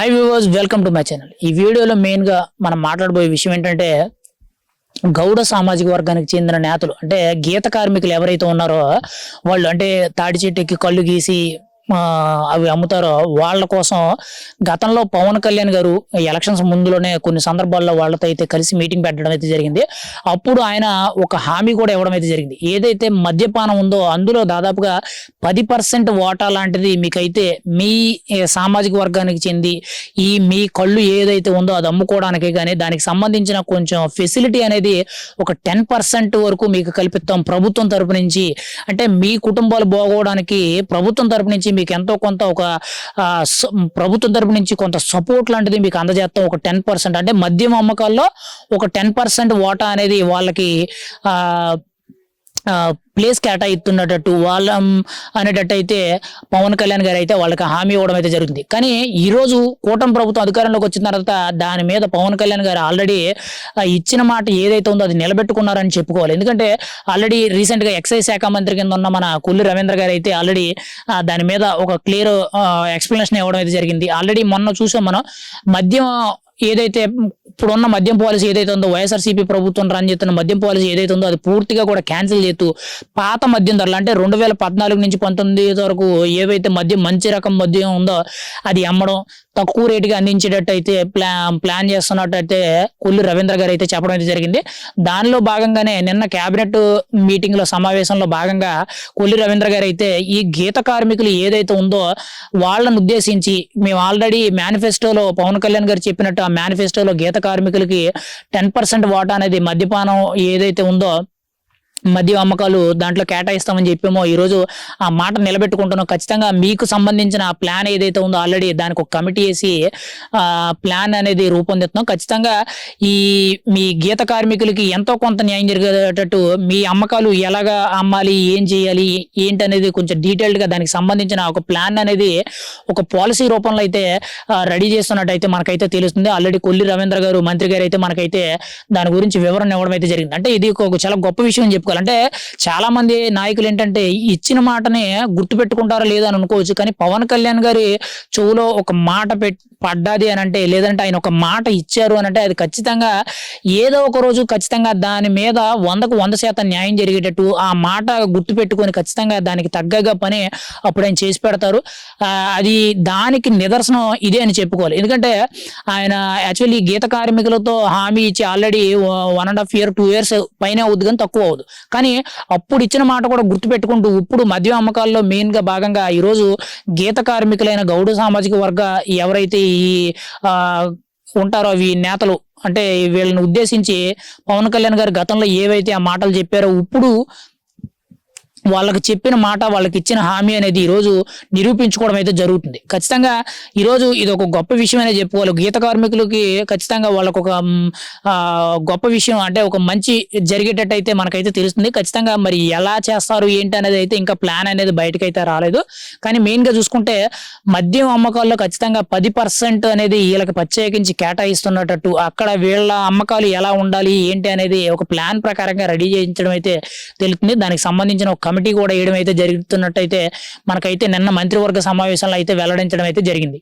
High viewers, welcome to my channel. ఈ వీడియోలో మెయిన్గా మనం మాట్లాడబోయే విషయం ఏంటంటే గౌడ సామాజిక వర్గానికి చెందిన నేతలు అంటే గీత కార్మికులు ఎవరైతే ఉన్నారో వాళ్ళు అంటే తాడి చెట్టుకి కళ్ళు గీసి అవి అమ్ముతారో వాళ్ళ కోసం గతంలో పవన్ కళ్యాణ్ గారు ఎలక్షన్స్ ముందులోనే కొన్ని సందర్భాల్లో వాళ్ళతో అయితే కలిసి మీటింగ్ పెట్టడం అయితే జరిగింది. అప్పుడు ఆయన ఒక హామీ కూడా ఇవ్వడం అయితే జరిగింది. ఏదైతే మద్యపానం ఉందో అందులో దాదాపుగా 10% వాటా లాంటిది మీకైతే మీ సామాజిక వర్గానికి చెంది మీ కళ్ళు ఏదైతే ఉందో అది అమ్ముకోవడానికి కానీ దానికి సంబంధించిన కొంచెం ఫెసిలిటీ అనేది ఒక 10% వరకు మీకు కల్పిస్తాం ప్రభుత్వం తరపు నుంచి. అంటే మీ కుటుంబాలు బాగోవడానికి ప్రభుత్వం తరపు నుంచి మీకు ఎంతో కొంత ఒక ప్రభుత్వం తరపు నుంచి కొంత సపోర్ట్ లాంటిది మీకు అందజేస్తాం. ఒక 10% అంటే మద్యం అమ్మకాల్లో ఒక 10% వాటా అనేది వాళ్ళకి ప్లేస్ కేటాయిస్తున్నట్టు వాళ్ళ అనేటట్టు అయితే పవన్ కళ్యాణ్ గారు అయితే వాళ్ళకి హామీ ఇవ్వడం అయితే జరుగుతుంది. కానీ ఈరోజు కూటమి ప్రభుత్వం అధికారంలోకి వచ్చిన తర్వాత దాని మీద పవన్ కళ్యాణ్ గారు ఆల్రెడీ ఇచ్చిన మాట ఏదైతే ఉందో అది నిలబెట్టుకున్నారని చెప్పుకోవాలి. ఎందుకంటే ఆల్రెడీ రీసెంట్గా ఎక్సైజ్ శాఖ మంత్రి కింద ఉన్న మన కొల్లు రవీంద్ర గారు అయితే ఆల్రెడీ దాని మీద ఒక క్లియర్ ఎక్స్ప్లెనేషన్ ఇవ్వడం అయితే జరిగింది. ఆల్రెడీ మొన్న చూసాం మనం మద్యం ఏదైతే ఇప్పుడున్న మద్యం పాలసీ ఏదైతే ఉందో వైఎస్ఆర్సీపీ ప్రభుత్వం రన్ చేస్తున్న మద్యం పాలసీ ఏదైతే ఉందో అది పూర్తిగా కూడా క్యాన్సిల్ చేస్తూ పాత మద్యం ధరలు అంటే 2014 నుంచి 19 వరకు ఏవైతే మద్యం మంచి రకం మద్యం ఉందో అది అమ్మడం తక్కువ రేటుగా అందించేటట్టు అయితే ప్లాన్ చేస్తున్నట్టయితే కొల్లు రవీంద్ర గారు అయితే చెప్పడం అయితే జరిగింది. దానిలో భాగంగానే నిన్న కేబినెట్ మీటింగ్ లో సమావేశంలో భాగంగా కొల్లు రవీంద్ర గారు అయితే ఈ గీత కార్మికులు ఏదైతే ఉందో వాళ్ళను ఉద్దేశించి మేము ఆల్రెడీ మేనిఫెస్టోలో పవన్ కళ్యాణ్ గారు చెప్పినట్టు ఆ మేనిఫెస్టోలో గీత కార్మికులకి 10% వాటా అనేది మద్యపానం ఏదైతే ఉందో మద్యం అమ్మకాలు దాంట్లో కేటాయిస్తామని చెప్పేమో ఈరోజు ఆ మాట నిలబెట్టుకుంటున్నాం. ఖచ్చితంగా మీకు సంబంధించిన ఆ ప్లాన్ ఏదైతే ఉందో ఆల్రెడీ దానికి ఒక కమిటీ వేసి ప్లాన్ అనేది రూపొందిస్తున్నాం. ఖచ్చితంగా మీ గీత కార్మికులకి ఎంతో కొంత న్యాయం జరిగేటట్టు మీ అమ్మకాలు ఎలాగా అమ్మాలి, ఏం చేయాలి, ఏంటి అనేది కొంచెం డీటెయిల్డ్గా దానికి సంబంధించిన ఒక ప్లాన్ అనేది ఒక పాలసీ రూపంలో అయితే రెడీ చేస్తున్నట్టు అయితే మనకైతే తెలుస్తుంది. ఆల్రెడీ కొల్లి రవీంద్ర గారు మంత్రి గారు అయితే మనకైతే దాని గురించి వివరణ ఇవ్వడం అయితే జరిగింది. అంటే ఇది ఒక చాలా గొప్ప విషయం అని చెప్పుకోవాలి. అంటే చాలా మంది నాయకులు ఏంటంటే ఇచ్చిన మాటనే గుర్తు పెట్టుకుంటారో లేదో అని అనుకోవచ్చు. కానీ పవన్ కళ్యాణ్ గారి చెవులో ఒక మాట పడ్డాది అని అంటే, లేదంటే ఆయన ఒక మాట ఇచ్చారు అని అంటే అది ఖచ్చితంగా ఏదో ఒక రోజు ఖచ్చితంగా దాని మీద 100% న్యాయం జరిగేటట్టు ఆ మాట గుర్తు పెట్టుకొని ఖచ్చితంగా దానికి తగ్గగా పని అప్పుడు ఆయన చేసి పెడతారు. అది దానికి నిదర్శనం ఇదే అని చెప్పుకోవాలి. ఎందుకంటే ఆయన యాక్చువల్లీ గీత కార్మికులతో హామీ ఇచ్చి ఆల్రెడీ 1.5 year 2 years పైనే అవుద్ది కానీ తక్కువ అవుదు. కానీ అప్పుడు ఇచ్చిన మాట కూడా గుర్తు పెట్టుకుంటూ ఇప్పుడు మద్యం అమ్మకాల్లో మెయిన్ గా భాగంగా ఈరోజు గీత కార్మికులైన గౌడ సామాజిక వర్గ ఎవరైతే ఉంటారో అవి నేతలు అంటే వీళ్ళని ఉద్దేశించి పవన్ కళ్యాణ్ గారు గతంలో ఏవైతే ఆ మాటలు చెప్పారో ఇప్పుడు వాళ్ళకి చెప్పిన మాట వాళ్ళకి ఇచ్చిన హామీ అనేది ఈరోజు నిరూపించుకోవడం అయితే జరుగుతుంది. ఖచ్చితంగా ఈరోజు ఇది ఒక గొప్ప విషయం అనేది చెప్పుకోవాలి. గీత కార్మికులకి ఖచ్చితంగా వాళ్ళకు ఒక గొప్ప విషయం అంటే ఒక మంచి జరిగేటట్టు అయితే మనకైతే తెలుస్తుంది. ఖచ్చితంగా మరి ఎలా చేస్తారు ఏంటి అనేది అయితే ఇంకా ప్లాన్ అనేది బయటకైతే రాలేదు. కానీ మెయిన్ గా చూసుకుంటే మద్యం అమ్మకాల్లో ఖచ్చితంగా 10% అనేది వీళ్ళకి ప్రత్యేకించి కేటాయిస్తున్నట్టు అక్కడ వీళ్ళ అమ్మకాలు ఎలా ఉండాలి ఏంటి అనేది ఒక ప్లాన్ ప్రకారంగా రెడీ చేయించడం అయితే తెలుస్తుంది. దానికి సంబంధించిన ఒక కమిటీ కూడా వేయడం అయితే జరుగుతున్నట్టయితే మనకైతే నిన్న మంత్రివర్గ సమావేశంలో అయితే వెల్లడించడం అయితే జరిగింది.